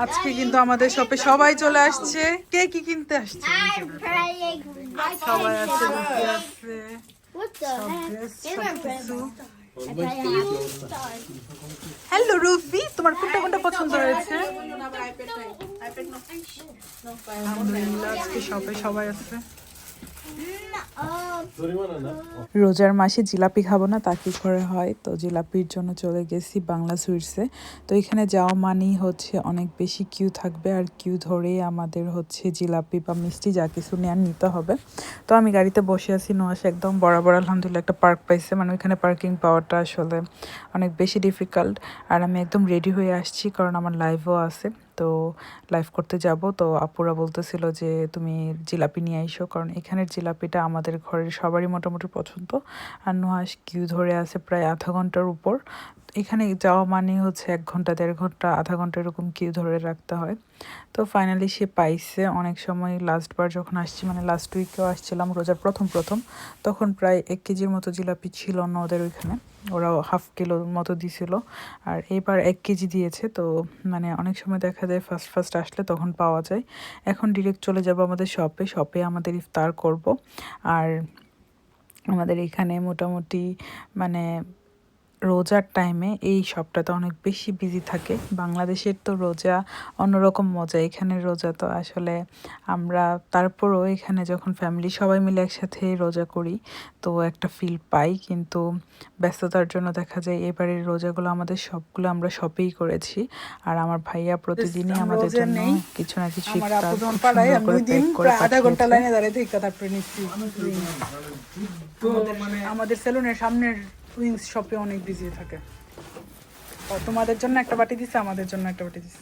আজকে কিন্তু আমাদের শপে সবাই চলে আসছে। কে কি কিনতে আসছে? সবাই আছে, রুটি আছে, সব ড্রেস, সবকিছু। হ্যালো রুফি, তোমার কোনটা কোনটা পছন্দ হয়েছে? আলহামদুলিল্লাহ আজকে শপে সবাই আছে। রোজার মাসে জিলাপি খাবো না তা কি করে হয়, তো জিলাপির জন্য চলে গেছি বাংলা সুইটসে। তো এখানে যাওয়া মানেই হচ্ছে অনেক বেশি কিউ থাকবে, আর কিউ ধরেই আমাদের হচ্ছে জিলাপি বা মিষ্টি যা কিছু নেওয়ার নিতে হবে। তো আমি গাড়িতে বসে আছি, নোয়াশ একদম বরাবর আলহামদুলিল্লাহ একটা পার্ক পাইছে, মানে ওইখানে পার্কিং পাওয়াটা আসলে অনেক বেশি ডিফিকাল্ট। আর আমি একদম রেডি হয়ে আসছি কারণ আমার লাইভও আছে, তো লাইভ করতে যাব। তো আপুরা বলতেছিল যে তুমি জিলাপি নিয়ে আইসো, কারণ এখানের জিলাপিটা আমাদের ঘরের সবারই মোটামুটি পছন্দ। আর নুহাস কিউ ধরে আছে প্রায় আধা ঘন্টার উপর। এখানে যাওয়া মানে হচ্ছে 1 ঘন্টা 1.5 ঘন্টা আধা ঘন্টা এরকম কিউ ধরে রাখতে হয়। তো ফাইনালি সে পাইছে। অনেক সময় লাস্টবার যখন আসছি, মানে লাস্ট উইকেও আসছিলাম রোজার প্রথম তখন প্রায় 1 কেজির মতো জিলাপি ছিল না ওদের ওইখানে, ওরাও হাফ কিলোর মতো দিছিল। আর এবার 1 কেজি দিয়েছে। তো মানে অনেক সময় দেখা যায় ফার্স্ট আসলে তখন পাওয়া যায়। এখন ডিরেক্ট চলে যাব আমাদের শপে আমাদের ইফতার করব। আর আমাদের এখানে মোটামুটি মানে রোজার টাইমে এই শপটাতে অনেক বেশি বিজি থাকে। বাংলাদেশের তো রোজা অন্যরকম মজা, এখানের রোজা তো আসলে আমরা তারপরও এখানে যখন ফ্যামিলি সবাই মিলে একসাথে রোজা করি তো একটা ফিল পাই। কিন্তু ব্যস্ততার জন্য দেখা যায় এবারের রোজাগুলো আমাদের সবগুলো আমরা শপেই করেছি। আর আমার ভাইয়া প্রতিদিনই আমাদের জন্য কিছু না কিছু ইফতার খুব সুন্দর করে প্যাক করে আধা ঘন্টা পাঠিয়েছে। লাইনে দাঁড়িয়ে থেকে তারপরে নিচ্ছি। আমাদের সেলুনের সামনের উইংস শপে অনেক বিজি থাকে। তোমাদের জন্য একটা বাটি দিছে, আমাদের জন্য একটা বাটি দিছে।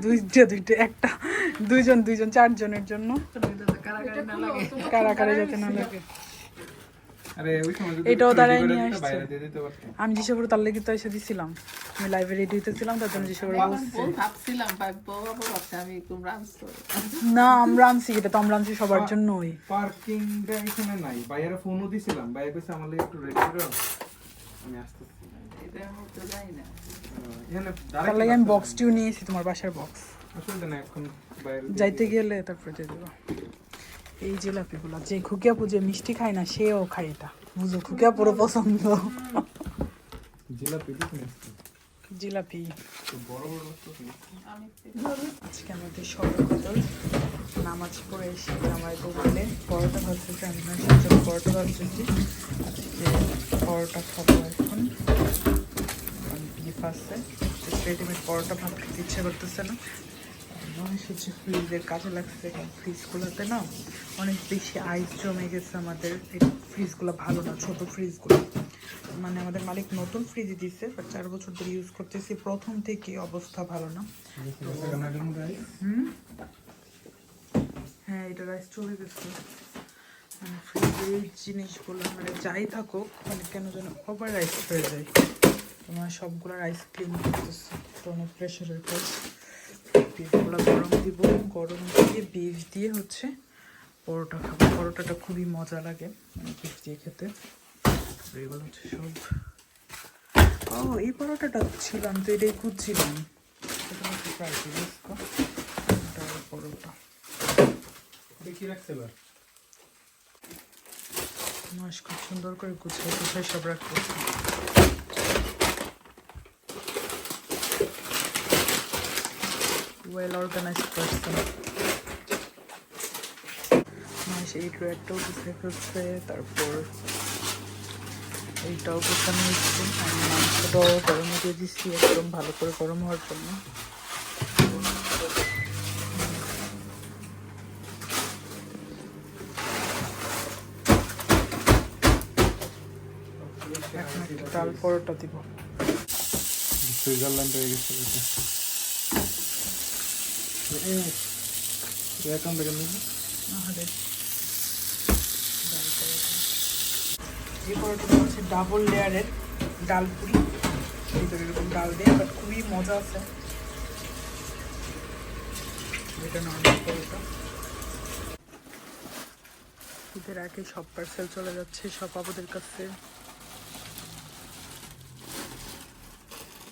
দুইটা একটা দুইজন 4 জনের জন্য, কারাকারি যাতে না লাগে। এটাও দাঁড়ায় নিয়ে আসছে। আমি জিসে করে তার লেগে তো এসে দিছিলাম, আমি লাইভে রেডি হইতেছিলাম, তার জন্য জিসে করে না আমরা আনছি, এটা তো আমরা আনছি সবার জন্যই। পার্কিংটা এখানে নাই, বাইরে ফোনও দিছিলাম, বাইরে কইছে আমার লাগি একটু রেডি করো, আমি আসতেছি। তার লাগে আমি বক্সটিও নিয়েছি, তোমার বাসার বক্স। আসলে না এখন বাইরে যাইতে গেলে তারপরে দিয়ে দেবো। এই জিলাপিগুলো যে খুকিয়াপু যে মিষ্টি খায় না সেও খায়, এটা বুঝো খুকিয়াপুরও পছন্দ। জিলাপি জিলাপি বড় বড় আজকে আমাদের সর্বকদর নামাজ পড়ে এসে আমার বলে পরোটা ভাজতেছে, আমি সেজন্য পরোটা ভাজতেছি। আজকে পরোটা খাবো এখন, বিফ আছে, রেডিমেড পরোটা ভাত খেতে ইচ্ছে করতেছে না। হচ্ছে ফ্রিজের কাজে লাগছে, ফ্রিজগুলোতে না অনেক বেশি আইস জমে গেছে। আমাদের এই ফ্রিজগুলো ভালো না, ছোট ফ্রিজগুলো, মানে আমাদের মালিক নতুন ফ্রিজ দিচ্ছে, বাট 4 বছর ধরে ইউজ করতেছি, প্রথম থেকে অবস্থা ভালো না। হ্যাঁ এটা রাইস চলে গেছে। মানে ফ্রিজের জিনিসগুলো মানে যাই থাকুক মানে কেন যেন ওভার রাইস হয়ে যায়। তোমার সবগুলো রাইস ক্লিন করতেছে, তো অনেক প্রেশারের কাজ। বিফগুলো গরম দিব, গরম দিয়ে বিফ দিয়ে হচ্ছে পরোটা খাবো। পরোটাটা খুবই মজা লাগে মানে বিফ দিয়ে খেতে। এগুলো হচ্ছে সব। ও এই পরোটাটা ছিল, আমি তো এটাই খুঁজছিলাম। এটা হচ্ছে ফ্রাইড রাইস, পরোটা দেখি রাখতে পার। মাস খুব সুন্দর করে গুছাই সব রাখতেছে। Well organised person. মাস এই ড্রয়ারটাও গুছাই ফেলছে, তারপর এইটাও গোছানো হচ্ছে। আমি মাংসটাও গরমে দিয়ে দিচ্ছি একদম ভালো করে গরম হওয়ার জন্য। এখন একটা ডাল পরোটা দিব। সুইজারল্যান্ড হয়ে গেছে এখন দেখেন এই পরোটাটা হচ্ছে ডাবল লেয়ারের ডাল পুরি, ভিতরে এরকম ডাল দেয়, বাট খুবই মজা আছে। এটা নর্মাল পরোটা। ঈদের আগে সব পার্সেল চলে যাচ্ছে সব আপুদের কাছে।